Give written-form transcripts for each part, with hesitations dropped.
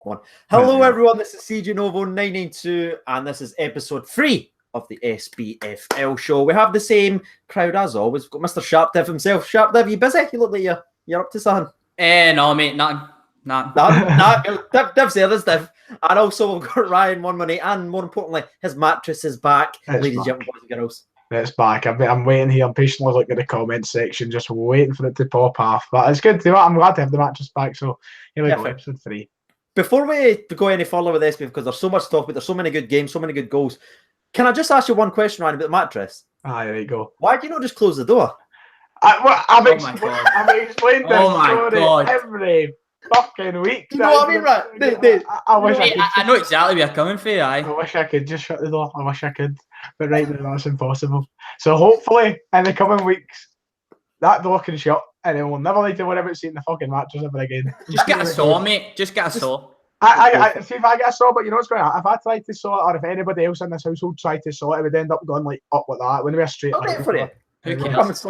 One. Hello, everyone. This is CJ Novo 992, and this is episode 3 of the Spfl show. We have the same crowd as always. We've got Mr. Sharpdiv himself. Sharpdiv, you busy? You look like you're up to something. No, mate, nothing. Div's there, there's Div. And also we've got Ryan 118, and more importantly, his mattress is back. Ladies and gentlemen, boys and girls. It's back. I'm waiting here. I'm patiently looking at the comment section, just waiting for it to pop off. But it's good. I'm glad to have the mattress back. So here we go, episode 3. Before we go any further with this, because there's so much to talk about, there's so many good games, so many good goals. Can I just ask you one question, Ryan, about the mattress? There you go. Why do you not just close the door? I've explained this story every fucking week. You know what I mean, right? I wish I know exactly where you're coming from. I wish I could just shut the door. I wish I could. But right now, that's impossible. So hopefully, in the coming weeks, that door can shut. And then we'll never need to worry about seeing the fucking mattress ever again. Just get a saw, mate. Just get a saw. I see if I get a saw, but you know what's going to happen? If I tried to saw it, or if anybody else in this household tried to saw it, it would end up going like up like that. When we're straight. I'll get for you. Who cares?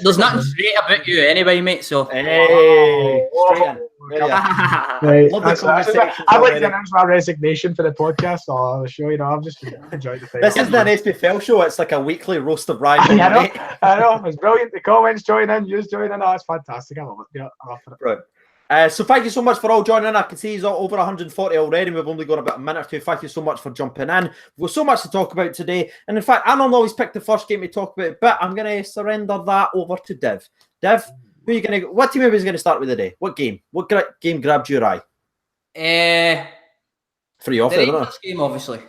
There's nothing straight about you anyway, mate. So hey, straight in. Right. I'd like to announce my resignation for the podcast or the show. You know, I've just enjoyed the thing. This isn't an Spfl show. It's like a weekly roast of Ryan. I know. It's brilliant. The comments join in. You join in. Oh, it's fantastic. I love it. Yeah, I love it. Right. So thank you so much for all joining in. I can see he's over 140 already. We've only got about a minute or two. Thank you so much for jumping in. We've got so much to talk about today. And in fact, I normally always pick the first game to talk about, but I'm going to surrender that over to Div. Div, what team are we going to start with today? What game? What game grabbed your eye? Free off, the Rangers game, obviously.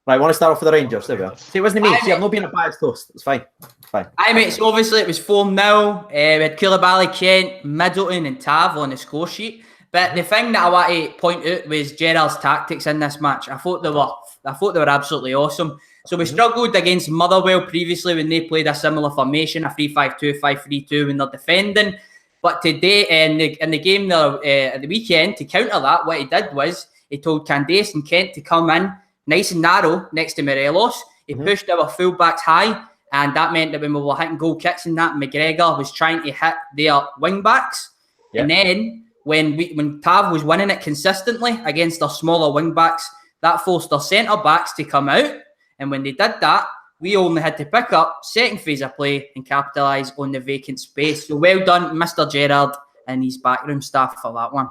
Right, I want to start off with the Rangers. There we are. See, it wasn't me. See, I'm not being a biased host. It's fine. It's fine. Mate, so obviously it was 4-0. We had Koulibaly, Kent, Middleton and Tav on the score sheet. But the thing that I want to point out was Gerrard's tactics in this match. I thought they were absolutely awesome. So we struggled against Motherwell previously when they played a similar formation, a 3-5-2, 5-3-2 when they're defending. But today, in the game at the weekend, to counter that, what he did was he told Candace and Kent to come in nice and narrow next to Morelos. He pushed our fullbacks high, and that meant that when we were hitting goal kicks and that, McGregor was trying to hit their wing-backs. Yep. And then when Tav was winning it consistently against our smaller wing-backs, that forced our centre-backs to come out. And when they did that, we only had to pick up second phase of play and capitalise on the vacant space. So well done, Mr. Gerrard and his backroom staff for that one.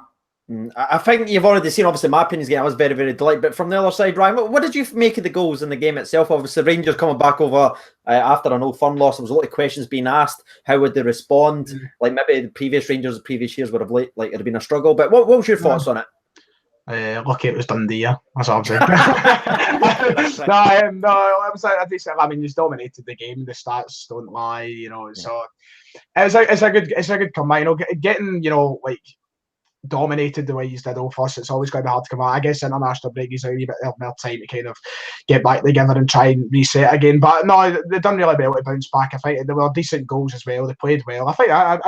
I think you've already seen, obviously, my opinion's getting, I was very, very delighted. But from the other side, Ryan, what did you make of the goals in the game itself? Obviously, Rangers coming back over after an Old Firm loss. There was a lot of questions being asked. How would they respond? Like maybe the previous Rangers, the previous years would have it had been a struggle. But what was your thoughts on it? Lucky it was Dundee, yeah. That's all I'm saying. No, it was a decent. I mean, you dominated the game. The stats don't lie, you know. So it's a good comeback. You know, getting like dominated the way you did all first, it's always going to be hard to come out. I guess international break is a wee bit more time to kind of get back together and try and reset again. But no, they've done really well to bounce back. I think there were decent goals as well. They played well. I think I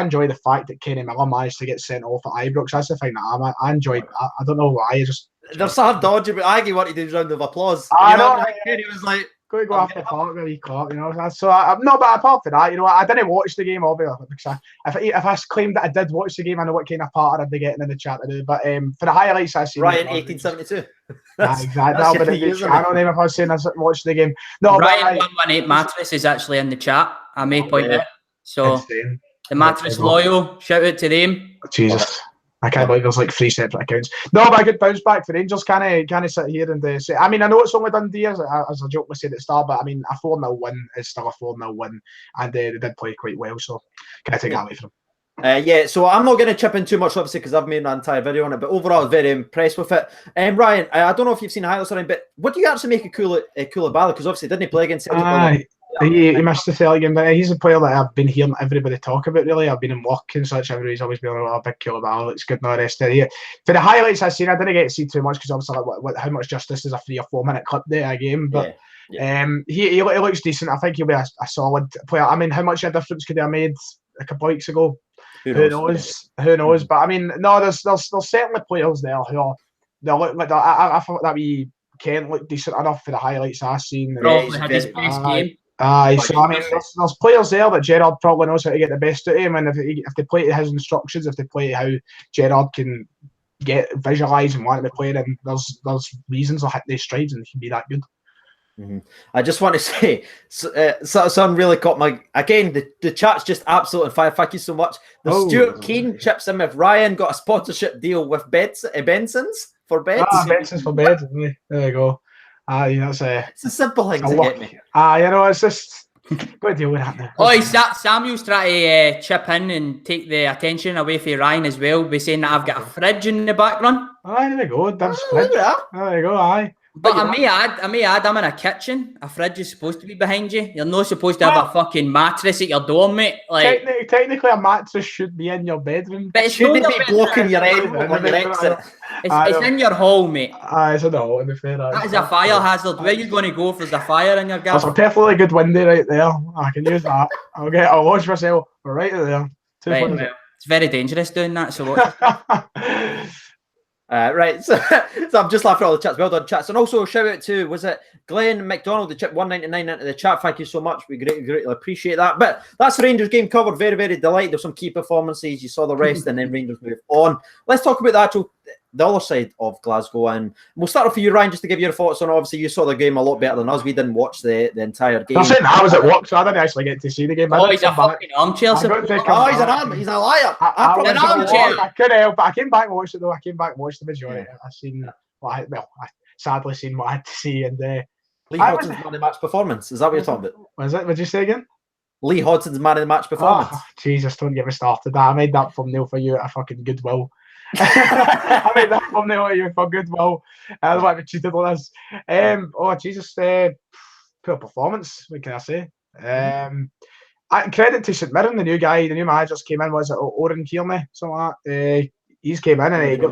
enjoy the fact that Kenny Miller managed to get sent off at Ibrox. That's the thing that I enjoyed that. I don't know why. They're so dodgy, but Aggie wanted to do a round of applause. I know. Kenny was like, go after the park with a wee clap, you know. So no, but apart from that, you know, I didn't watch the game obviously because if I claimed that I did watch the game, I know what kind of part I'd be getting in the chat to do. But for the highlights I seen, Ryan 1872. Exactly. I don't know if I was saying I watched the game. No, Ryan 118 Mattress is actually in the chat. I may point out. So the Mattress loyal, shout out to them. Jesus. I can't believe there's like 3 separate accounts. No, but a good bounce back for Rangers. Can I sit here and say? I mean, I know it's only Dundee as a joke we said at the start, but I mean, a 4-0 win is still a 4-0 win, and they did play quite well. So can I take that away from them? So I'm not going to chip in too much, obviously, because I've made an entire video on it. But overall, I was very impressed with it. Ryan, I don't know if you've seen the highlights or anything, but what do you actually make of Koulibaly? Because obviously, didn't he play against Celtic? He missed the Celtic game, but he's a player that I've been hearing everybody talk about, really. I've been in work and such. Everybody's always been a big Koulibaly. Looks good and all the rest of it. For the highlights I've seen, I didn't get to see too much because obviously how much justice is a 3 or 4 minute clip there a game. But he looks decent. I think he'll be a solid player. I mean, how much of a difference could he have made a couple of weeks ago? Who knows? But I mean, no, there's certainly players there who are they look like that. I thought that we Kent looked decent enough for the highlights I've seen. Probably had his best game. So I mean, there's players there that Gerrard probably knows how to get the best out of him, and if they play to his instructions, if they play to how Gerrard can get visualise and want to be playing in, there's reasons they'll hit these strides and they can be that good. I just want to say, something really caught my... Again, the chat's just absolute on fire. Thank you so much. Stuart Keane chips in with Ryan, got a sponsorship deal with Benson's for beds. Benson's for beds. There you go. That's it's a simple thing to get me. You know, it's just... got to deal with that now. Samuel's trying to chip in and take the attention away from Ryan as well by saying that I've got a fridge in the background. There we go. That's fridge. There you go, aye. But I may add, I'm in a kitchen. A fridge is supposed to be behind you. You're not supposed to have a fucking mattress at your door, mate. Like technically, a mattress should be in your bedroom. But it shouldn't be blocking your exit. It's in your hall, mate. It's in the hall, to be fair. That is a fire hazard. Where are you going to go if there's a fire in your garden? There's a perfectly good window right there. I can use that. I'll wash myself right there. It's very dangerous doing that, so watch. Right, so I'm just laughing at all the chats. Well done, chats. And also, shout out to, was it Glenn McDonald, the chip 199 into the chat. Thank you so much. We greatly appreciate that. But that's the Rangers game covered. Very, very delighted. There's some key performances. You saw the rest, and then Rangers move on. Let's talk about the other side of Glasgow, and we'll start off with you, Ryan, just to give your thoughts on. Obviously, you saw the game a lot better than us. We didn't watch the entire game. I'm saying I was at work, so I didn't actually get to see the game. He's a fucking armchair. He's a liar. An armchair. I couldn't help, but I came back and watched it though. I came back and watched the majority. I seen I sadly seen what I had to see, and Lee Hodson's man of the match performance. Is that what you're talking about? Was it? What did you say again? Lee Hodson's man of the match performance. Oh, Jesus, don't get me started. I made that thumbnail for you at a fucking Goodwill. I made that thumbnail for you for Goodwill. I don't want to be cheated on this. Oh Jesus, poor performance. What can I say? Credit to St Mirren, the new guy, the new manager just came in. Was it Oren Kearney, something like that? He's came in and he got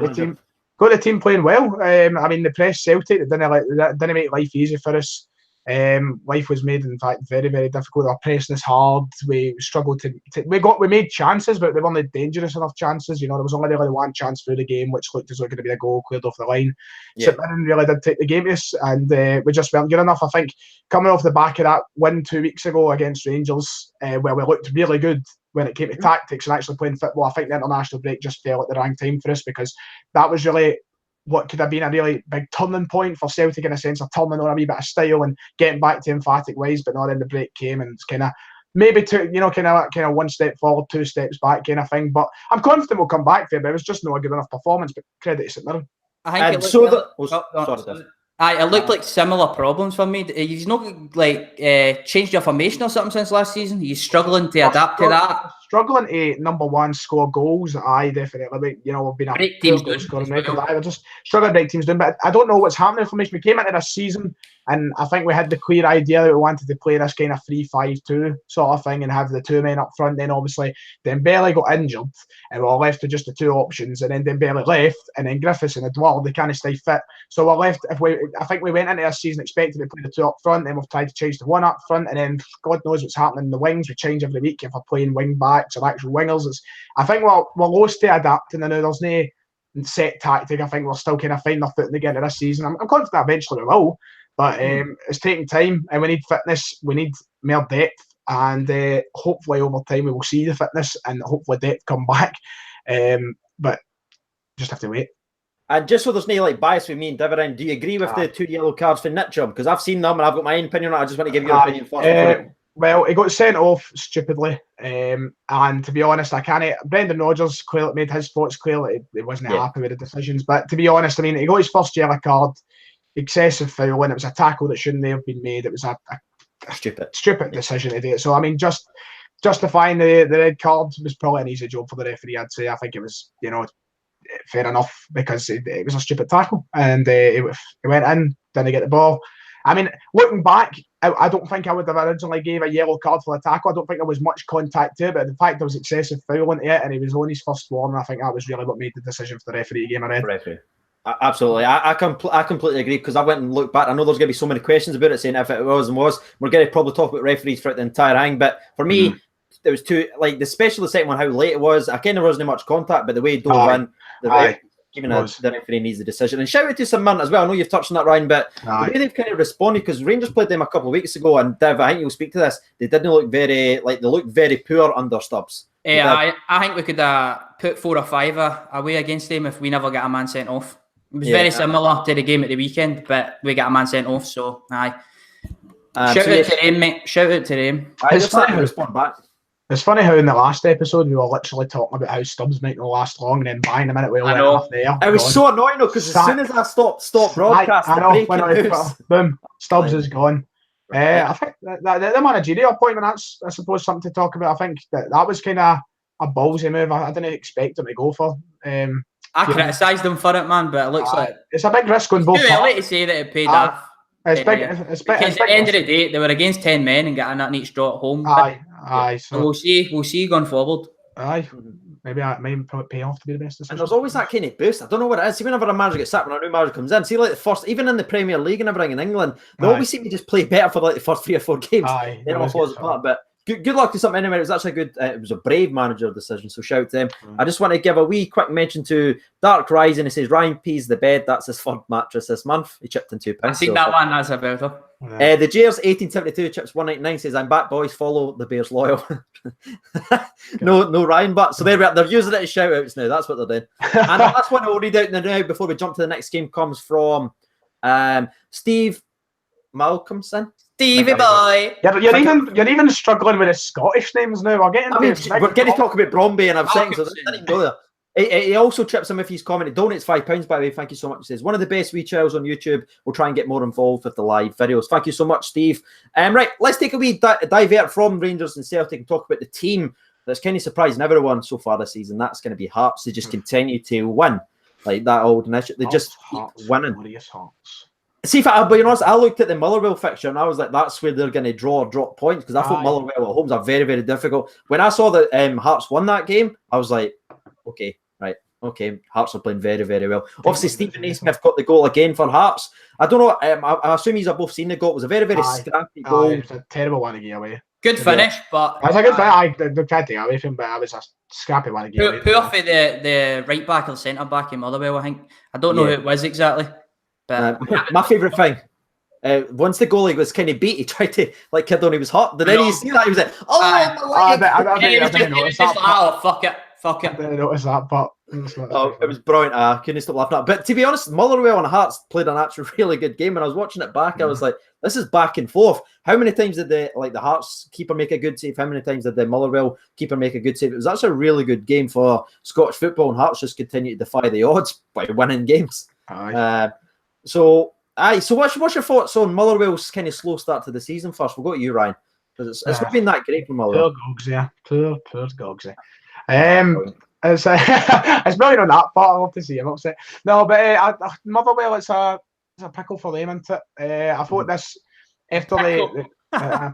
the team playing well. I mean, the press Celtic didn't make life easy for us. Life was made, in fact, very, very difficult. Our pressing is hard. We struggled we made chances, but they weren't dangerous enough chances. You know, there was only really one chance through the game, which looked as though it could be a goal cleared off the line. St Mirren really did take the game to us, and we just weren't good enough. I think coming off the back of that win 2 weeks ago against Rangers, where we looked really good when it came to tactics and actually playing football, I think the international break just fell at the wrong time for us, because that was really what could have been a really big turning point for Celtic, in a sense of turning on a wee bit of style and getting back to emphatic ways, but not then the break came and it's kind of maybe kind of 1 step forward, 2 steps back kind of thing. But I'm confident we'll come back there, but it was just not a good enough performance. But credit to St Mirren. I think it looked like similar problems for me. He's not changed your formation or something since last season. He's struggling to adapt to that. Struggling to number one score goals. Definitely. You know, we've been a break teams scoring record. We're just struggling to break teams down. But I don't know what's happening for me. We came into this season and I think we had the clear idea that we wanted to play this kind of 3-5-2 sort of thing and have the 2 men up front. Then obviously Dembele got injured and we were left with just the 2 options. And then Dembele left, and then Griffiths and Edouard, they kind of stay fit. So we're left. I think we went into this season expecting to play the 2 up front. Then we've tried to change the 1 up front, and then God knows what's happening in the wings. We change every week if we're playing wing backs or actual wingers. I think we're lost to adapting. I know there's no set tactic. I think we're still kind of finding our footing again this season. I'm confident eventually we will, but it's taking time, and we need fitness. We need more depth, and hopefully over time we will see the fitness and hopefully depth come back. But just have to wait. And just so there's no bias with me and Dividend, do you agree with the 2 yellow cards for Nitcham? Because I've seen them and I've got my own opinion on it. I just want to give your opinion first. Well, he got sent off stupidly, and to be honest, Brendan Rodgers clearly made his thoughts clear that he wasn't happy with the decisions. But to be honest, I mean, he got his first yellow card, excessive foul, and it was a tackle that shouldn't have been made. It was a stupid decision to do it. So I mean, justifying the red card was probably an easy job for the referee, I'd say. I think it was, fair enough, because it was a stupid tackle, and it went in, didn't get the ball. I mean, looking back, I don't think I would have originally gave a yellow card for the tackle. I don't think there was much contact to it, but the fact there was excessive foul into it and he was on his first warning, I think that was really what made the decision for the referee game ahead. Absolutely. I completely agree, because I went and looked back. I know there's going to be so many questions about it, saying if it was and was. We're going to probably talk about referees throughout the entire hang, but for me, there was 2, especially the second one, how late it was. I kind of wasn't much contact, but the way it dove in, the referee needs the decision. And shout out to St Mirren as well. I know you've touched on that, Ryan, but the way they've kind of responded, because Rangers played them a couple of weeks ago, and Dev, I think you'll speak to this, they didn't look they looked very poor under Stubbs. I think we could put 4 or 5 away against them if we never get a man sent off. It was very similar to the game at the weekend, but we got a man sent off, so aye. Shout out to them, mate. Shout out to them. It's funny how respond back. It's funny how in the last episode we were literally talking about how Stubbs might not last long, and then bang the minute we all went off there. It was so annoying though, because as soon as I stopped broadcast, I know, boom, Stubbs is gone. I think the managerial appointment, that's I suppose something to talk about. I think that was kind of a ballsy move. I didn't expect him to go for. I criticised him for it, man, but it looks like it's a big risk on both parts. It's too early to say that it paid off. It's big. Because at the end of the day, they were against 10 men and getting that neat straw at home. Aye. So we'll see going forward. Aye. Maybe I might pay off to be the best decision. And there's always that kind of boost. I don't know what it is. See, whenever a manager gets sacked, when a new manager comes in, see, like the first, even in the Premier League and everything in England, they always seem to just play better for like the first 3 or 4 games. Aye. Then it all falls apart. But good luck to something anyway. It was actually good. It was a brave manager decision. So shout out to them. I just want to give a wee quick mention to Dark Rising. He says Ryan pees the bed. That's his third mattress this month. He chipped in £2. I seen that one. That's a belter. The Jers 1872 chips 199 says I'm back, boys. Follow the Bears loyal. no Ryan, but so they're using it as shout outs now. That's what they're doing. And the last one I'll read out now before we jump to the next game comes from Steve Malcolmson. Stevie boy. You're even struggling with the Scottish names now. We're getting to talk about Bromby and I've saying so. I didn't even go there. He also chips him if he's commented. Donates £5, by the way. Thank you so much. He says, one of the best wee channels on YouTube. We'll try and get more involved with the live videos. Thank you so much, Steve. Right, let's take a wee divert from Rangers and Celtic and talk about the team that's kind of surprising everyone so far this season. That's going to be Hearts. They just continue to win. Like that old initiative. They just keep winning. See, if I'll be honest, I looked at the Motherwell fixture and I was like, that's where they're going to draw or drop points because I thought Motherwell at homes are very, very difficult. When I saw that Hearts won that game, I was like, okay, right. Okay, Hearts are playing very, very well. Obviously, Stephen Naismith got the goal again for Hearts. I don't know. I assume he's both seen the goal. It was a very, very scrappy goal. It was a terrible one to get away. Good finish, but it was a good finish. They tried to get away from him, but it was a scrappy one to get away. Poor for the right back or centre back in Motherwell, I think. I don't know who it was exactly. But my favourite thing. Once the goalie was kind of beat, he tried to like kid on he was hot. Did any you see that? He was like, I didn't notice that. Oh, fuck it. I didn't notice that, but it was brilliant. I couldn't stop laughing at it. But to be honest, Motherwell and Hearts played an actually really good game. And I was watching it back, I was like, this is back and forth. How many times did the Hearts keeper make a good save? How many times did the Motherwell keeper make a good save? It was actually a really good game for Scottish football, and Hearts just continue to defy the odds by winning games. So what's your thoughts on Motherwell's kind of slow start to the season first? We'll go to you, Ryan, because it's not been that great for Motherwell. Poor Gogsy. It's really not that part. I love to see him upset. No, but Motherwell, it's a pickle for them, isn't it? I thought this after the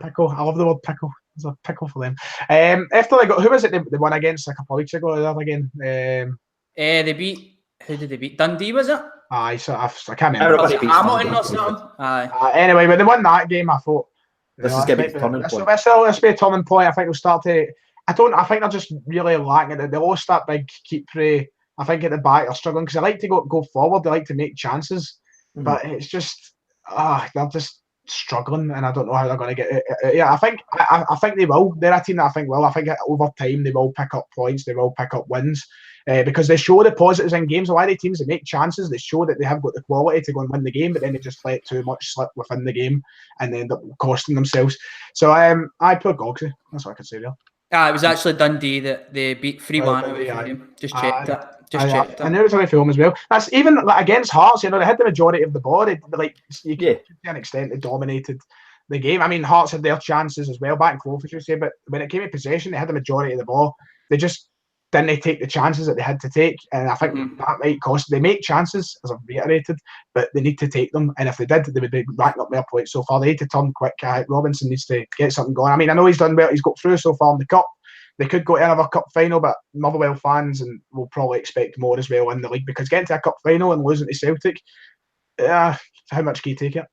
pickle. I love the word pickle. It's a pickle for them. After they got, who was it? They won against a couple of weeks ago. Again, they beat. Who did they beat? Dundee, was it? Aye, so I can't remember. Hamilton or something. Aye. Anyway, when they won that game, I thought this is going to be a turning point. This will be a turning point. I think they'll start to. I think they're just really lacking it. They lost that big keeper. I think at the back they're struggling because they like to go forward. They like to make chances, but it's just they're just struggling, and I don't know how they're going to get it. Yeah, I think they will. They're a team that I think will. I think over time they will pick up points. They will pick up wins. Because they show the positives in games. A lot of the teams that make chances, they show that they have got the quality to go and win the game, but then they just let too much slip within the game and they end up costing themselves. So I put Gogsy. That's what I can say there. It was actually Dundee that they beat 3-1. Just checked it. I knew it was away from home as well. That's even against Hearts. They had the majority of the ball. To an extent, they dominated the game. I mean, Hearts had their chances as well, back and forth, as you say. But when it came to possession, they had the majority of the ball. They just didn't take the chances that they had to take, and I think that might cost. They make chances, as I've reiterated, but they need to take them. And if they did, they would be racking up their points so far. They need to turn quick. Robinson needs to get something going. I mean, I know he's done well. He's got through so far in the cup. They could go to another cup final, but Motherwell fans and will probably expect more as well in the league because getting to a cup final and losing to Celtic, how much can you take it?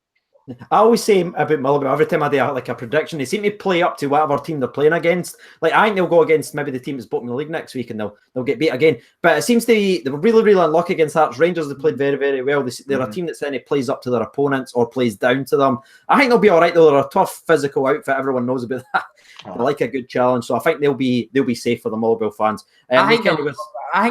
I always say about Motherwell, every time I do like a prediction, they seem to play up to whatever team they're playing against. Like, I think they'll go against maybe the team that's bottom of the league next week and they'll get beat again. But it seems to be they were really, really unlucky against Hearts. Rangers, they played very, very well. They're a team that certainly plays up to their opponents or plays down to them. I think they'll be all right, though. They're a tough physical outfit. Everyone knows about that. They like a good challenge. So I think they'll be safe for the Motherwell fans. I think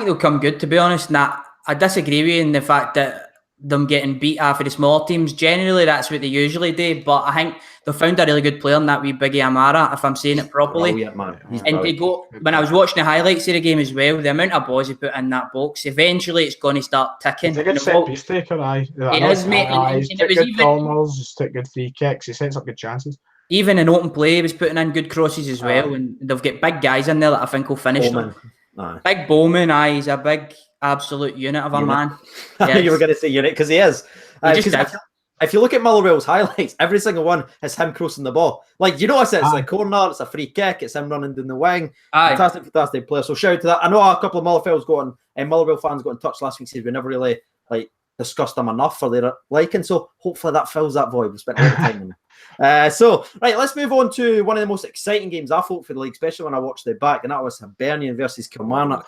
they'll come good, to be honest. I disagree with you in the fact that them getting beat after the small teams, generally that's what they usually do, but I think they found a really good player in that wee Biggie Amara, if I'm saying it properly. Brilliant, man. And they go, when I was watching the highlights of the game as well, the amount of balls he put in that box, eventually it's going to start ticking. He's a good set piece taker, aye. He is, mate. He's took good corners, he's took good free kicks, he sets up good chances. Even in open play, he was putting in good crosses as well, and they've got big guys in there that I think will finish them. Big Bowman, he's a big absolute unit of a man. You were going to say unit because he is. If you look at Motherwell's highlights, every single one is him crossing the ball. Like, you notice it's a corner, it's a free kick, it's him running down the wing. Fantastic player. So shout out to that. I know a couple of Motherwell fans got in touch last week, said we never really discussed them enough for their liking. So hopefully that fills that void. We spent a lot of time in it. So let's move on to one of the most exciting games I thought for the league, especially when I watched it back, and that was Hibernian versus Kilmarnock.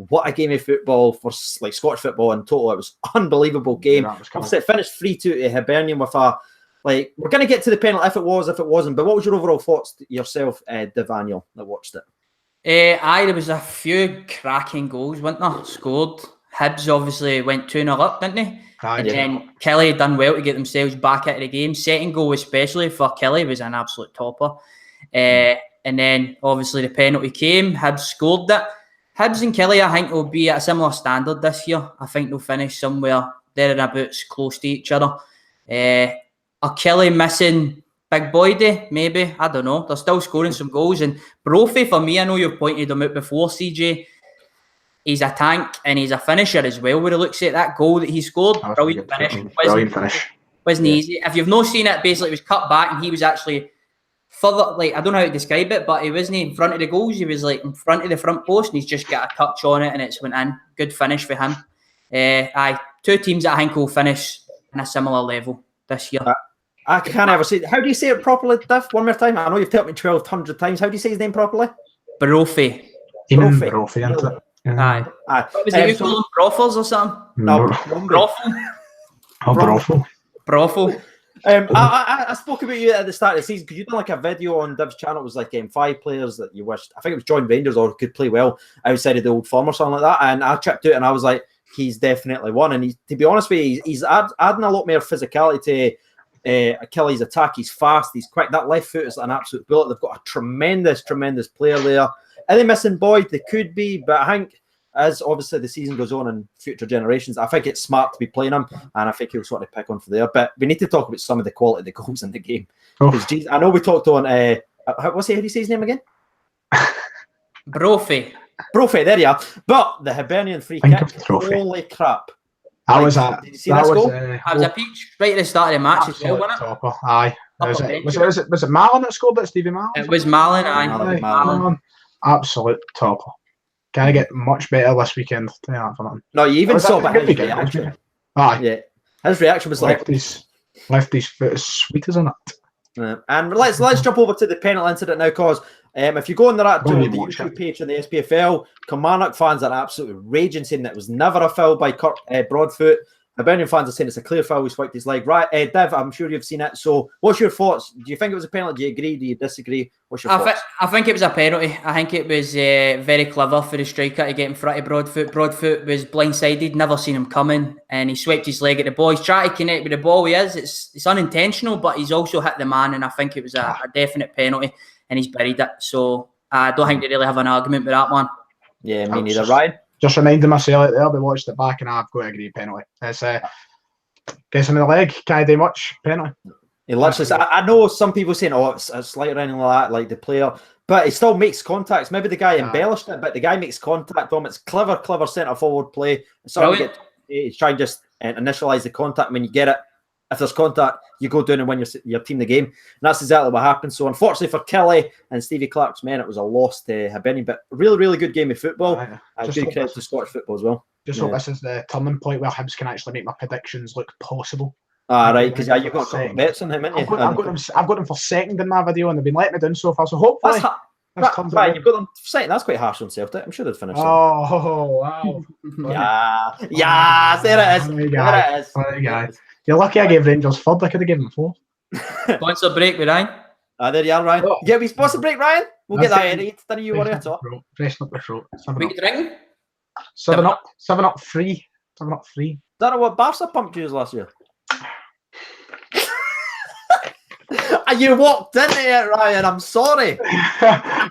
What a game of football for Scottish football in total. It was an unbelievable game. It finished 3-2 to Hibernian with we're going to get to the penalty if it wasn't. But what was your overall thoughts yourself, Daniel, that watched it? There was a few cracking goals, weren't there? Scored. Hibs obviously went 2-0 up, didn't they? And then Kelly done well to get themselves back into the game. Second goal, especially for Kelly, was an absolute topper. And then obviously the penalty came. Hibs scored it. Hibs and Kelly, I think, will be at a similar standard this year. I think they'll finish somewhere there and about close to each other. Are Kelly missing Big Boydie? Maybe. I don't know. They're still scoring some goals. And Brophy, for me, I know you've pointed him out before, CJ. He's a tank and he's a finisher as well. Where he looks at that goal that he scored, brilliant finish. Wasn't easy. If you've not seen it, basically it was cut back and he was actually further, I don't know how to describe it, but he wasn't in front of the goals. He was in front of the front post and he's just got a touch on it and it's went in. Good finish for him. Two teams that I think will finish in a similar level this year. I can't ever say it. How do you say it properly, Diff? One more time. I know you've told me 1,200 times. How do you say his name properly? Brophy. Brophy, isn't it? Aye. Was it you call them brothels or something? No, Brothel. I spoke about you at the start of the season because you done a video on Div's channel. It was 5 players that you wished, I think it was joined Rangers or could play well outside of the Old Firm or something like that. And I checked out and I was like, he's definitely one. And to be honest with you, he's adding a lot more physicality to Kelly's attack. He's fast, he's quick. That left foot is an absolute bullet. They've got a tremendous player there. Are they missing Boyd? They could be, but I think as obviously the season goes on in future generations, I think it's smart to be playing him, and I think he'll sort of pick on for there. But we need to talk about some of the quality of the goals in the game. Because I know we talked on, how do you say his name again? Brophy, there you are. But the Hibernian free kick, holy crap. That was did you see that goal? That was a peach right at the start of the match as well, wasn't it? Topper. Aye. Was it Malin that scored that, Stevie Malin? It was Malin, aye. Malin. Absolute topper. Can't get much better this weekend. No, you even saw his reaction. Aye. Yeah. His reaction was Lefty's foot is sweet, isn't it? And let's jump over to the penalty incident now, because if you go on the YouTube page on the SPFL, Kilmarnock fans are absolutely raging, saying that it was never a foul by Kirk Broadfoot. Hibernian fans are saying it's a clear foul. He swiped his leg. Right, Dev, I'm sure you've seen it. So what's your thoughts? Do you think it was a penalty? Do you agree? Do you disagree? What's your thoughts? I think it was a penalty. I think it was very clever for the striker to get in front of Broadfoot. Broadfoot was blindsided, never seen him coming, and he swiped his leg at the ball. He's trying to connect with the ball. He is. It's unintentional, but he's also hit the man, and I think it was a definite penalty, and he's buried it. So I don't think they really have an argument with that one. Yeah, me neither. Ryan? Just reminding myself there, we watched it back and I've got to agree, penalty. It's gets him in the leg, can't do much, penalty. He literally, I know some people saying, it's slight or anything like that, like the player, but he still makes contacts. Maybe the guy embellished it, but the guy makes contact on him. It's clever centre forward play. He's trying to just initialise the contact. When you get it, if there's contact, you go down and win your team the game. And that's exactly what happened. So unfortunately for Kelly and Stevie Clark's men, it was a loss to Hibernian, but really, really good game of football. Good credit to Scottish football as well. Just hope this is the turning point where Hibs can actually make my predictions look possible. Right, because you've got a couple of bets on him, haven't you? I've got them for second in my video, and they've been letting me down so far. So hopefully, right, you've got them second. That's quite harsh on Celtic. I'm sure they'd finish. Oh wow! Yeah, there it is. There it is. There it is. You're lucky I gave Rangers third. I could have given them 4. Sponsor break with Ryan. There you are, Ryan. Oh. Yeah, we supposed to break, Ryan. We'll get that edited. Don't you worry at all. Pressing up the throat. What are you drinking? 7 up free. 7 up free. Is that what Barca pumped you last year? You walked into it, Ryan. I'm sorry. I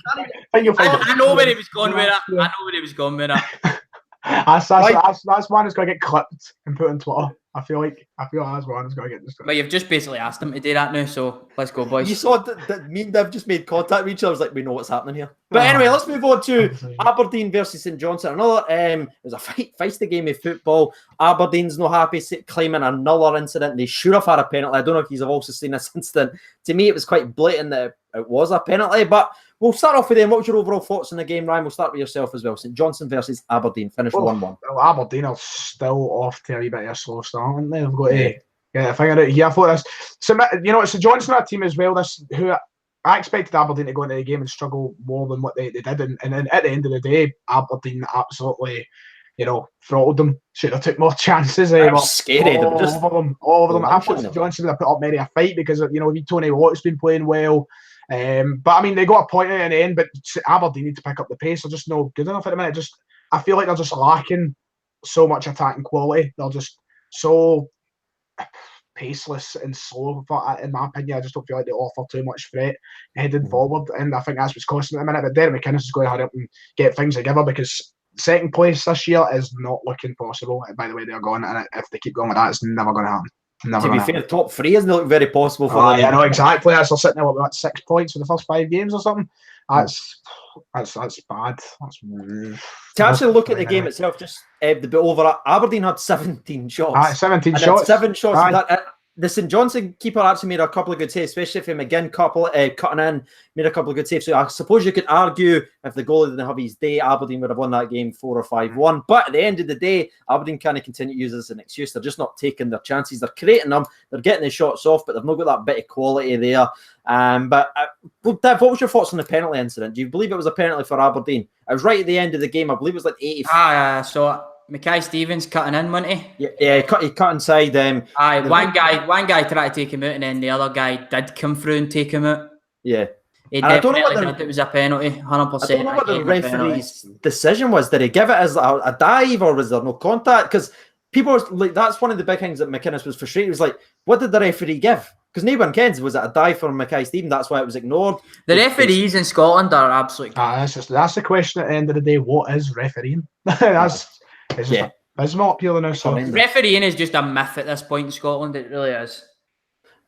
know where he was going with that. I know where he was going with that. That's one that's going to get clipped and put on Twitter. I feel like that's one that's going to get destroyed. But you've just basically asked him to do that now, so let's go, boys. You saw that me and Dev just made contact with each other. I was like, we know what's happening here. But anyway, let's move on to Aberdeen versus St Johnstone. Another, it was a feisty game of football. Aberdeen's not happy claiming another incident. They should have had a penalty. I don't know if you've also seen this incident. To me, it was quite blatant that it was a penalty. But we'll start off with them. What was your overall thoughts on the game, Ryan? We'll start with yourself as well. St Johnstone versus Aberdeen finished 1-1. Well, Aberdeen are still off to a wee bit of a slow start, aren't they? They've got to get a finger out here. I thought this. So, it's St Johnstone, that team as well. Who I expected Aberdeen to go into the game and struggle more than what they did. And then at the end of the day, Aberdeen absolutely, throttled them. Should have took more chances. It was scary. All of them. I thought St Johnstone would have put up maybe a fight because, Tony Watt's been playing well. But I mean, they got a point at the end, but Aberdeen need to pick up the pace. They're just not good enough at the minute. I feel like they're just lacking so much attacking quality. They're just so paceless and slow. In my opinion, I just don't feel like they offer too much threat heading forward, and I think that's what's costing them at the minute. But Derek McInnes is going to hurry up and get things together because second place this year is not looking possible. By the way, they're going, and if they keep going like that, it's never going to happen. To be fair, top 3 isn't look very possible for them. Yeah, no, exactly. They're sitting there with about 6 points for the first 5 games or something. That's bad. To actually look at the game itself, just the bit over. Aberdeen had 17 shots. 17 shots. 7 shots. The St Johnstone keeper actually made a couple of good saves, especially for McGinn cutting in, made a couple of good saves. So I suppose you could argue if the goalie didn't have his day, Aberdeen would have won that game 4 or 5-1. But at the end of the day, Aberdeen kind of continue to use this as an excuse. They're just not taking their chances. They're creating them. They're getting the shots off, but they've not got that bit of quality there. But Dev, what was your thoughts on the penalty incident? Do you believe it was a penalty for Aberdeen? It was right at the end of the game. I believe it was like 80. So Mackay Stevens cutting in, wasn't he? Yeah, he cut inside. One guy tried to take him out, and then the other guy did come through and take him out. Yeah. I don't know whether it was a penalty, 100%. I don't know what the referee's decision was. Did he give it as a dive, or was there no contact? Because people were like, that's one of the big things that McInnes was frustrated. He was like, what did the referee give? Because no one cares. Was it a dive for Mackay Stevens? That's why it was ignored. The referees in Scotland are absolutely. That's the question at the end of the day. What is refereeing? It's just abysmal up here now. So refereeing is just a myth at this point in Scotland. It really is.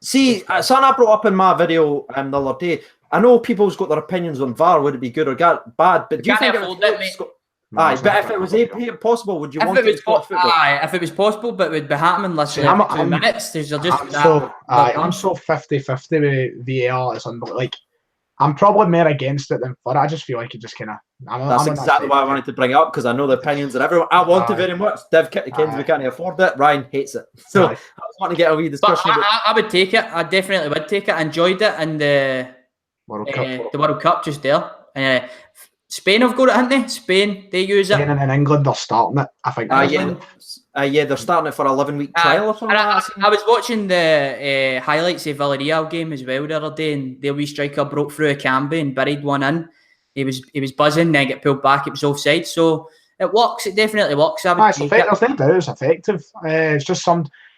See, something I brought up in my video the other day. I know people's got their opinions on VAR. Would it be good or bad? But do you think it was? But if it was possible, would you want it to watch football? If it was possible, but it would be happening less than 2 minutes. There's just I'm so 50-50 with VAR. It's like I'm probably more against it than for it. I just feel like it just kind of. That's exactly why I wanted to bring it up, because I know the opinions of everyone. I want it very much. Dev Kens, we can't afford it. Ryan hates it. So I was wanting to get a wee discussion. But I would take it. I definitely would take it. I enjoyed it in the World Cup just there. Spain have got it, haven't they? Spain, they use it. And in England, they're starting it, I think. They're starting it for an 11-week trial or something. I was watching the highlights of Villarreal game as well the other day, and their wee striker broke through a Camby and buried one in. He was buzzing, then get pulled back. It was offside, so it works. It definitely works. There's no doubt it's effective. It's just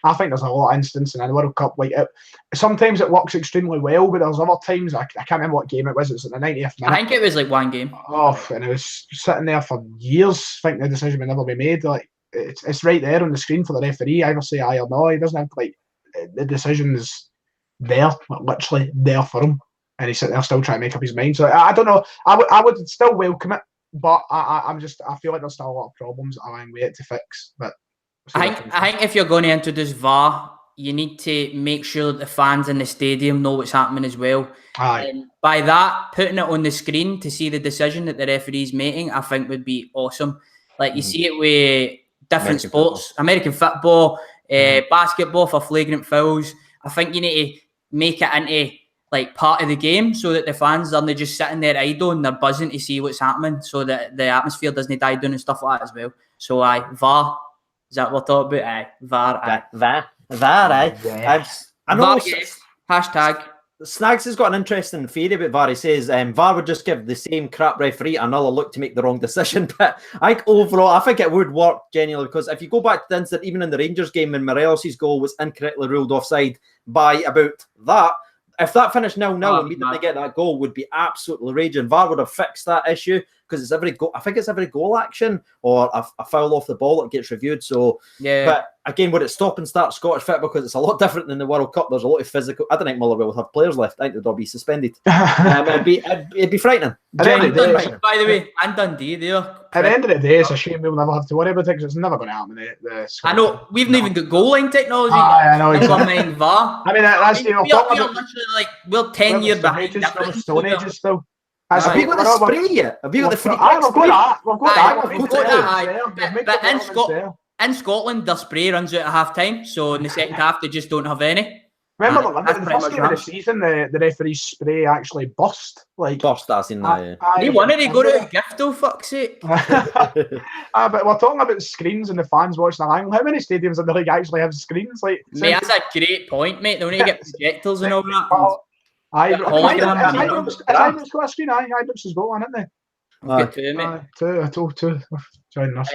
I think there's a lot of instances in the World Cup like it. Sometimes it works extremely well, but there's other times I can't remember what game it was. It's in the 90th minute. I think it was like one game. And it was sitting there for years, thinking the decision would never be made. Like it's right there on the screen for the referee. Either say aye or no. He doesn't have to, the decision is there, literally there for him, and he's sitting there still trying to make up his mind. So I don't know. I would still welcome it, but I feel like there's still a lot of problems I'm waiting to fix. But I think if you're going to introduce VAR, you need to make sure that the fans in the stadium know what's happening as well. And by that, putting it on the screen to see the decision that the referee's making, I think would be awesome. Like you see it with different sports, American football, Basketball for flagrant fouls. I think you need to make it into like part of the game so that the fans aren't just sitting there idle and they're buzzing to see what's happening, so that the atmosphere doesn't die down and stuff like that as well. So VAR, is that what we're talking about? VAR, VAR. Yeah. I know. VAR, yes. Hashtag. Snags has got an interesting theory about VAR. He says VAR would just give the same crap referee another look to make the wrong decision. But overall, I think it would work genuinely, because if you go back to the incident, even in the Rangers game when Morelos' goal was incorrectly ruled offside by about that, if that finished 0-0 and we didn't get that goal, would be absolutely raging. VAR would have fixed that issue, because it's every goal. I think it's every goal action or a foul off the ball that gets reviewed. So yeah. But again, would it stop and start Scottish football? Because it's a lot different than the World Cup. There's a lot of physical. I don't think Motherwell will have players left. I think they'll all be suspended. It'd be frightening. By the way, and Dundee there. At the end of the day, it's a shame we'll never have to worry about it, because it's never going to happen. I know, we've not even got goal line technology. I know. Never mind VAR. I mean, that's we're literally like, we're 10 years behind. We're Stone Ages still. Have you got the spray yet? Have you got the free? We've got that. In Scotland, their spray runs out at half time, so in the second half, they just don't have any. Remember the first game of the season, the referee's spray actually burst. Burst, as in He wanted to go to a gift, though, fuck's sake. But we're talking about screens and the fans watching the hang. How many stadiums in the league actually have screens? Mate, that's a great point, mate. They only get projectors and all that. Ibrox got a screen. Ibrox has got one, haven't they? Two. Joining us.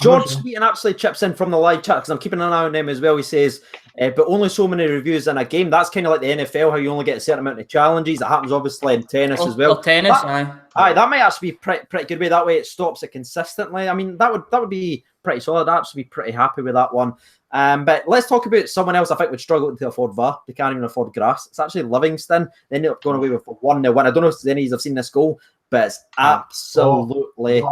George Sweeten actually chips in from the live chat, because I'm keeping an eye on him as well. He says, but only so many reviews in a game. That's kind of like the NFL, how you only get a certain amount of challenges. It happens obviously in tennis as well. Tennis, that might actually be pretty good way. That way it stops it consistently. I mean, that would be pretty solid. I'd actually be pretty happy with that one. But let's talk about someone else I think would struggle to afford VAR. They can't even afford grass. It's actually Livingston. They ended up going away with a 1-0 win. I don't know if any of you have seen this goal, but it's absolutely...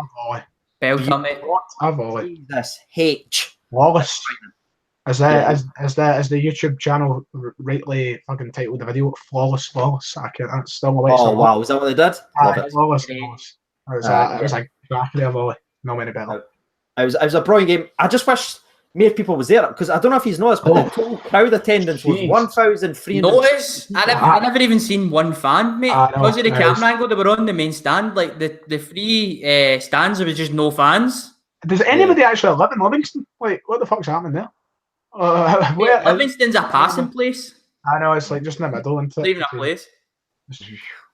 Jesus H. Wallace. As the YouTube channel rightly fucking titled the video, flawless. That's still my way. Oh wow, is that what they did? Flawless. It was a cracker of volley. No many better. It was a brilliant game. I just wish more people was there, because I don't know if he's noticed, but the total crowd attendance was 1,300. Notice? I never even seen one fan, mate. Because of the camera angle, they were on the main stand. Like the three stands, there was just no fans. Does anybody actually live in Livingston? Like, what the fuck's happening there? Livingston's a passing place. I know, it's like just in the middle. Not even a place.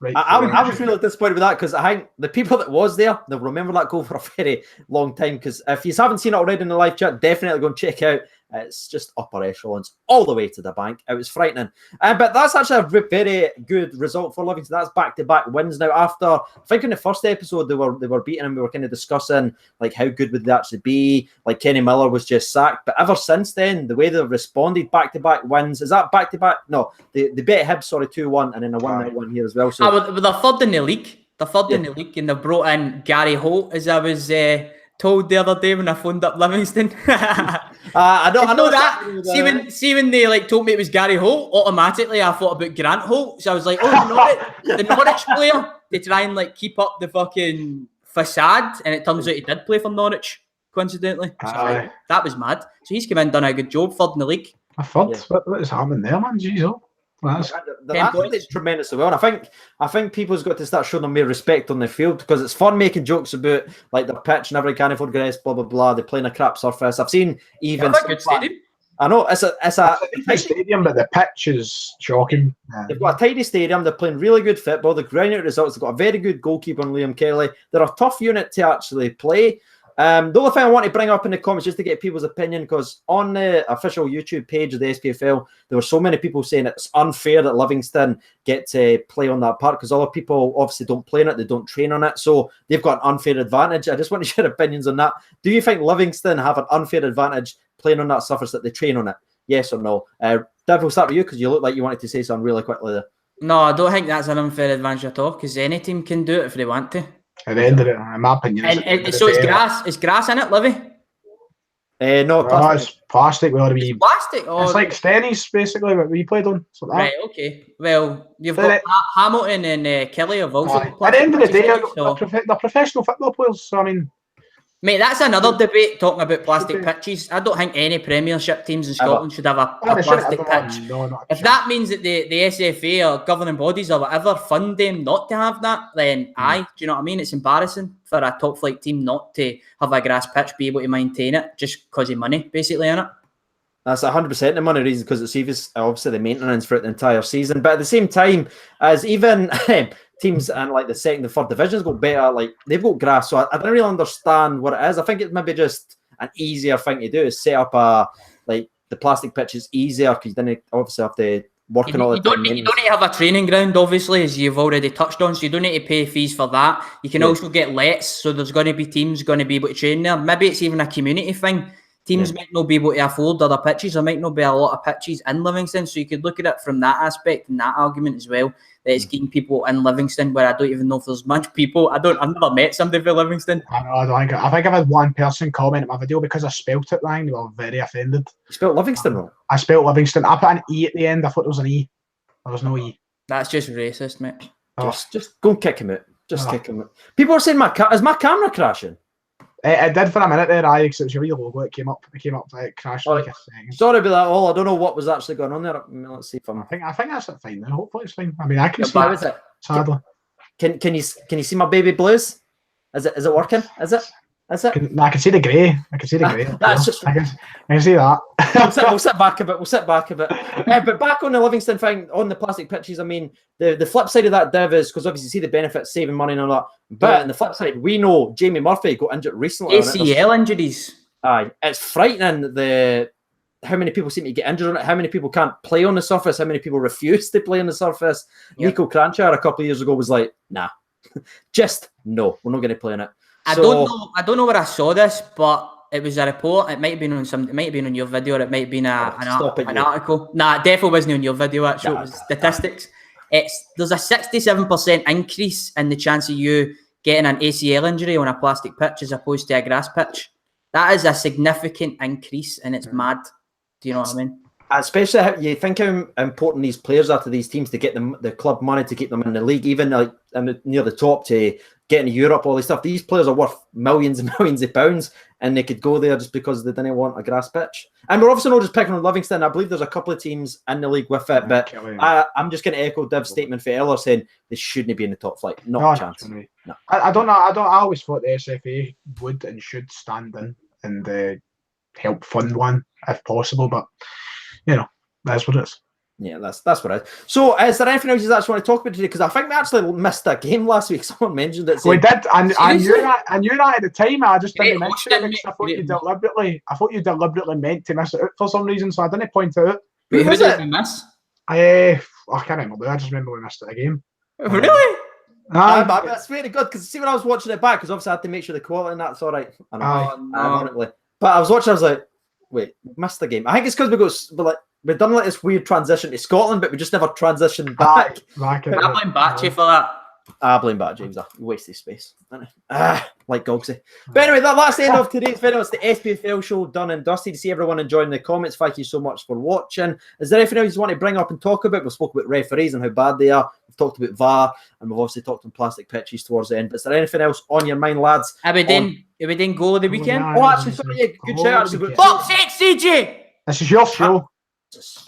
Right, I was really disappointed with that, because I think the people that was there, they'll remember that goal for a very long time. Because if you haven't seen it already in the live chat, definitely go and check out. It's just upper echelons all the way to the bank. It was frightening. But that's actually a very good result for Livingston. That's back-to-back wins now. After, I think in the first episode, they were beating and we were kind of discussing like how good would they actually be. Like Kenny Miller was just sacked. But ever since then, the way they've responded, back-to-back wins. Is that back-to-back? No, they beat Hibs, 2-1, and then a 1-1 here as well. So they're third in the league. In the league, and they brought in Gary Holt, as I was told the other day when I phoned up Livingston. I know that. See when they like told me it was Gary Holt, automatically I thought about Grant Holt. So I was like, the Norwich player, they try and like keep up the fucking facade, and it turns out he did play for Norwich, coincidentally. So that was mad. So he's come in and done a good job, third in the league. A third? Yeah. What is happening there, man? Jeez, That's tremendously well. And I think people's got to start showing them more respect on the field, because it's fun making jokes about like the pitch and everybody can't afford grass, blah blah blah. They're playing a crap surface. I've seen even. Good stadium. I know it's a nice stadium, but the pitch is shocking. They've got a tidy stadium. They're playing really good football. They're grinding out results. They've got a very good goalkeeper in Liam Kelly. They're a tough unit to actually play. The only thing I want to bring up in the comments, just to get people's opinion, because on the official YouTube page of the SPFL, there were so many people saying it's unfair that Livingston get to play on that park, because other people obviously don't play on it, they don't train on it, so they've got an unfair advantage. I just want to share opinions on that. Do you think Livingston have an unfair advantage playing on that surface that they train on it? Yes or no? Dev, we'll start with you, because you look like you wanted to say something really quickly there. No, I don't think that's an unfair advantage at all, because any team can do it if they want to. At the end of it, in my opinion, so it's grass. It's grass in it, Livy. No, it's plastic. Plastic. It's like Stenny's basically what we played on. So right. Okay. Well, you've got Hamilton and Kelly have also. At the end of the day, they're professional football players. So I mean, Mate, that's another debate talking about plastic pitches. I don't think any Premiership teams in Scotland should have a plastic pitch. If that means that the SFA or governing bodies or whatever fund them not to have that, then do you know what I mean? It's embarrassing for a top flight team not to have a grass pitch, be able to maintain it just because of money, basically, innit? That's 100% the money reason, because it's obviously the maintenance for the entire season. But at the same time, as even teams in like the second and third divisions go better, like they've got grass. So I don't really understand what it is. I think it's maybe just an easier thing to do is set up the plastic pitch is easier because then obviously have to work on all the time. You don't need to have a training ground, obviously, as you've already touched on. So you don't need to pay fees for that. You can also get lets. So there's going to be teams going to be able to train there. Maybe it's even a community thing. Teams might not be able to afford other pitches. There might not be a lot of pitches in Livingston. So you could look at it from that aspect and that argument as well. That it's getting people in Livingston where I don't even know if there's much people. I've never met somebody from Livingston. I think I've had one person comment on my video because I spelt it wrong. They were very offended. You spelled Livingston wrong? I spelt Livingston. I put an E at the end. I thought there was an E. There was no E. That's just racist, mate. Just go and kick him out. Just kick him out. People are saying is my camera crashing? It did for a minute there, because it was your wee logo. It came up, it crashed like a second. Sorry about that. I don't know what was actually going on there. Let's see if I think that's fine now. Hopefully it's fine. I mean, I can see it. Is it? Sadly. Can you see my baby blues? Is it working? Is it? I can see the grey. I can see the grey. That's just. I can see that. we'll sit back a bit. But back on the Livingston thing, on the plastic pitches, I mean, the flip side of that, Div, is because obviously you see the benefits, saving money and all that. But on the flip side, we know Jamie Murphy got injured recently. ACL injuries. Aye, it's frightening how many people seem to get injured on it, how many people can't play on the surface, how many people refuse to play on the surface. Yep. Nico Cranchar a couple of years ago was like, nah, just no, we're not going to play on it. I don't know where I saw this, but it was a report. It might have been on your video, or it might have been an article. Nah, it definitely wasn't on your video. Actually, it was statistics. There's a 67% increase in the chance of you getting an ACL injury on a plastic pitch as opposed to a grass pitch. That is a significant increase, and it's mad. Do you know what I mean? Especially how you think how important these players are to these teams to get them the club money to keep them in the league, even near the top to get into Europe, all this stuff. These players are worth millions and millions of pounds, and they could go there just because they didn't want a grass pitch. And we're obviously not just picking on Livingston. I believe there's a couple of teams in the league with it, but I'm just going to echo Div's statement for Eller saying they shouldn't be in the top flight. Not a chance. No. I don't know. I always thought the SFA would and should stand in and help fund one if possible, but that's what it is. Yeah, that's what it is. So, is there anything else you actually want to talk about today? Because I think we actually missed that game last week. Someone mentioned it. We did, and I knew that at the time. I just didn't mention it because I thought you deliberately meant to miss it out for some reason, so I didn't point it out. Wait, who did we miss? I can't remember. I just remember we missed it again. Really? I swear to God, because see when I was watching it back, because obviously I had to make sure the quality and that's all right. Ironically, but I was watching. I was like, wait, we missed the game. I think it's because we've done like this weird transition to Scotland, but we just never transitioned back. I blame Batchy for that. I blame Bat James. Wasted space. Like Gogsy. But anyway, that's the end of today's video. It's the SPFL show done and dusty. To see everyone enjoying the comments, thank you so much for watching. Is there anything else you want to bring up and talk about? We've spoken about referees and how bad they are. We've talked about VAR, and we've obviously talked on plastic pitches towards the end. But is there anything else on your mind, lads? Are we done goal of the weekend? Actually, sorry, yeah, good shout. Fuck's sake, CJ! This is your show.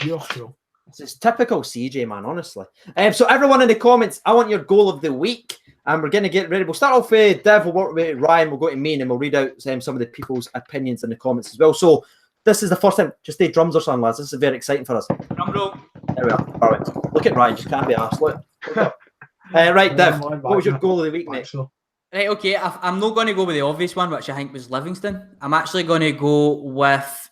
Your show. It's typical CJ, man, honestly. So everyone in the comments, I want your goal of the week. And we're going to get ready. We'll start off with Dev, we'll work with Ryan, we'll go to me, and we'll read out some of the people's opinions in the comments as well. So this is the first time. Just say drums or something, lads. This is very exciting for us. Drum roll. There we are. All right. Look at Ryan. Just can't be arsed. Look. Right, Dev, what was your goal of the week, mate? Right, okay. I'm not going to go with the obvious one, which I think was Livingston. I'm actually going to go with,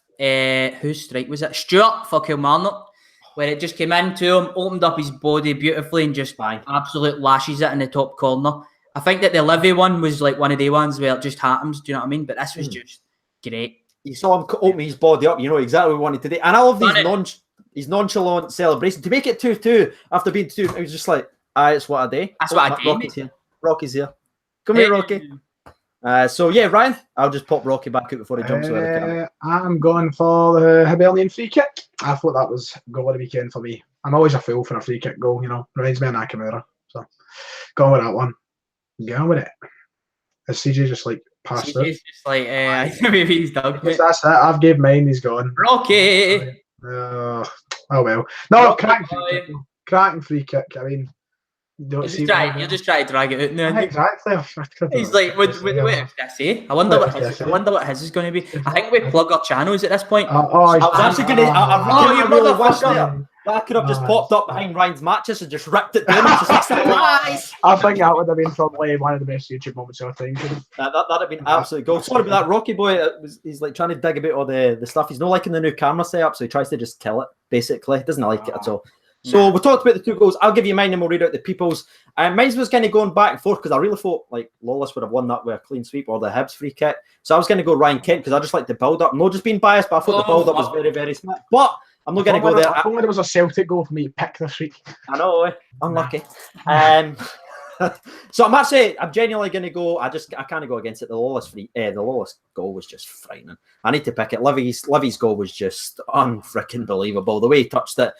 whose strike was it? Stuart for Kilmarnock. Where it just came into him, opened up his body beautifully and just absolute lashes it in the top corner. I think that the Livy one was like one of the ones where it just happens, do you know what I mean? But this was just great. You saw him open his body up, you know exactly what he wanted to do. And I love these nonchalant celebrations. To make it 2-2 after being 2, it was just like, it's what I do. That's what I do. Rocky's here. Come here, Rocky. So yeah, Ryan, I'll just pop Rocky back out before he jumps away the camera. I'm going for the Hibernian free kick. I thought that was goal of the weekend for me. I'm always a fool for a free kick goal, reminds me of Nakamura. So going with that one. Going with it. Is CJ just like Passed it. CJ's just like, maybe he's done. That's it. I've gave mine. He's gone. Rocky. Oh well. No, Rocky cracking free kick. I mean, You'll just try to drag it out now. Exactly. He's like, wait, I say? I wonder what his is going to be. I think we plug our channels at this point. I was actually going to. you motherfucker! That could have just popped up behind Ryan's matches and just ripped it down. Just like, surprise! I think that would have been probably one of the best YouTube moments of the time. That'd have been absolutely gold. Sorry about that, Rocky boy. He's like trying to dig about all the stuff. He's not liking the new camera setup, so he tries to just kill it. Basically, he doesn't like it at all. So we talked about the 2 goals. I'll give you mine and we'll read out the people's. Mine was kind of going back and forth because I really thought like Lawless would have won that with a clean sweep or the Hibs free kick. So I was going to go Ryan Kent because I just like the build up. I'm not just being biased, but I thought the build up was very, very smart. But I'm not going to go there. I thought there was a Celtic goal for me to pick this week. I know, unlucky. So I'm genuinely going to go. I can't go against it. The Lawless goal was just frightening. I need to pick it. Livy's goal was just unfreaking believable. The way he touched it,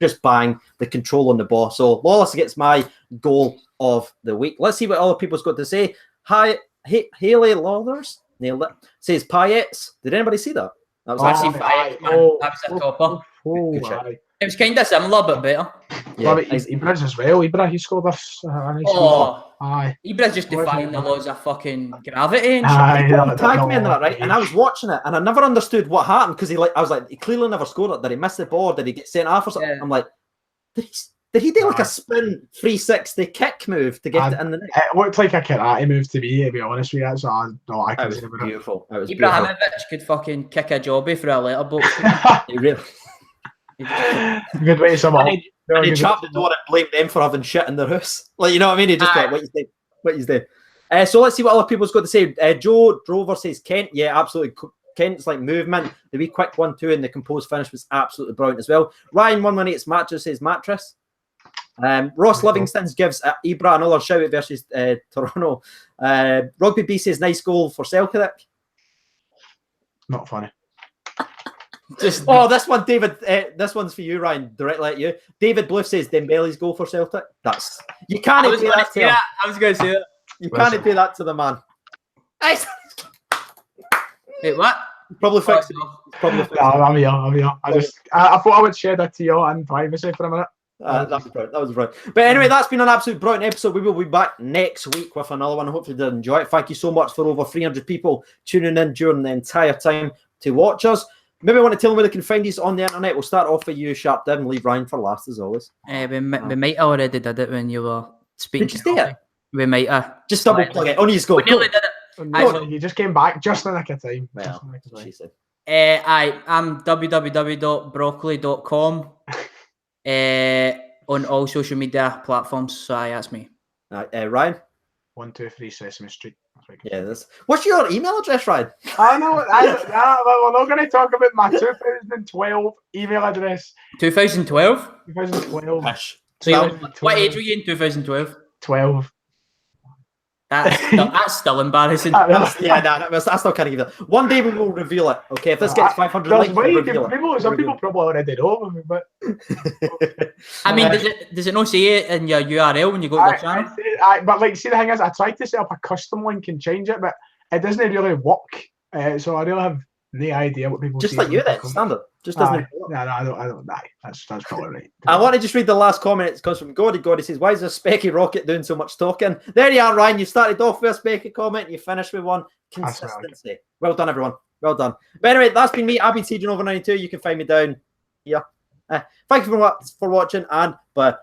just bang, the control on the ball. So Lawless gets my goal of the week. Let's see what other people's got to say. Hi, Haley Lawlers nailed it. Says Payets. Did anybody see that? That was actually Payet, man. That was a topper. It was kind of similar, but better. Yeah, Ibra's as well. Ibra, he scored this. Ibra's just defying the laws of fucking gravity. Tagged me in that, right? And I was watching it, and I never understood what happened because I was like, he clearly never scored it. Did he miss the ball? Did he get sent off or something? Yeah. I'm like, did he do like a spin 360 kick move to get it in the net? It looked like a karate move to me, to be honest with you. So I can say beautiful. Ibrahimovic could fucking kick a jobby for a letterbox. He really. Good way to sum up. And he trapped the door and blamed them for having shit in their house. Like, you know what I mean? He just like, what you say? So let's see what other people's got to say. Joe Drover says Kent. Yeah, absolutely. Kent's like movement. The wee quick 1-2 and the composed finish was absolutely brilliant as well. Ryan 118's mattress says mattress. Ross Livingston gives Ibra another shout out versus Toronto. Rugby B says nice goal for Celtic. Not funny. This one, David. This one's for you, Ryan. Directly at you. David Bluff says Dembele's goal for Celtic. You can't do that to him. I was going to say that. You can't do that to the man. Wait, what? Probably fix it. I'm here. I thought I would share that to you in privacy for a minute. That was brilliant. But anyway, that's been an absolute brilliant episode. We will be back next week with another one. Hopefully you did enjoy it. Thank you so much for over 300 people tuning in during the entire time to watch us. Maybe I want to tell them where they can find us on the internet. We'll start off with you, Sharp Div, and leave Ryan for last as always. We might have already did it when you were speaking. Did you say it? We might have. Just double plug it. On you go. We nearly did it. You just came back just in the nick of time. Well, she said. I'm www.broccoli.com on all social media platforms. So that's me. Ryan? 123 Sesame Street. Yeah, what's your email address, Ryan? I know. We're not going to talk about my 2012 email address. 2012? 2012. So what age were you in 2012? 12. That's still embarrassing. That's not kind of either. One day we will reveal it. Okay, if this gets 500 likes, we'll reveal it. Some people probably already know, but I mean, does it not say it in your URL when you go to the channel? But like, see, the thing is, I tried to set up a custom link and change it, but it doesn't really work. So I really have no idea what people. Just like you, then standard. Just doesn't. No, I don't. That's probably right. I want to just read the last comment. It comes from God. He says, "Why is this Specky Rocket doing so much talking?" There you are, Ryan. You started off with a Specky comment. You finished with one. Consistency. Well done, everyone. Well done. But anyway, that's been me. I've been Siege over 92. You can find me down here. Thank you for watching, and bye.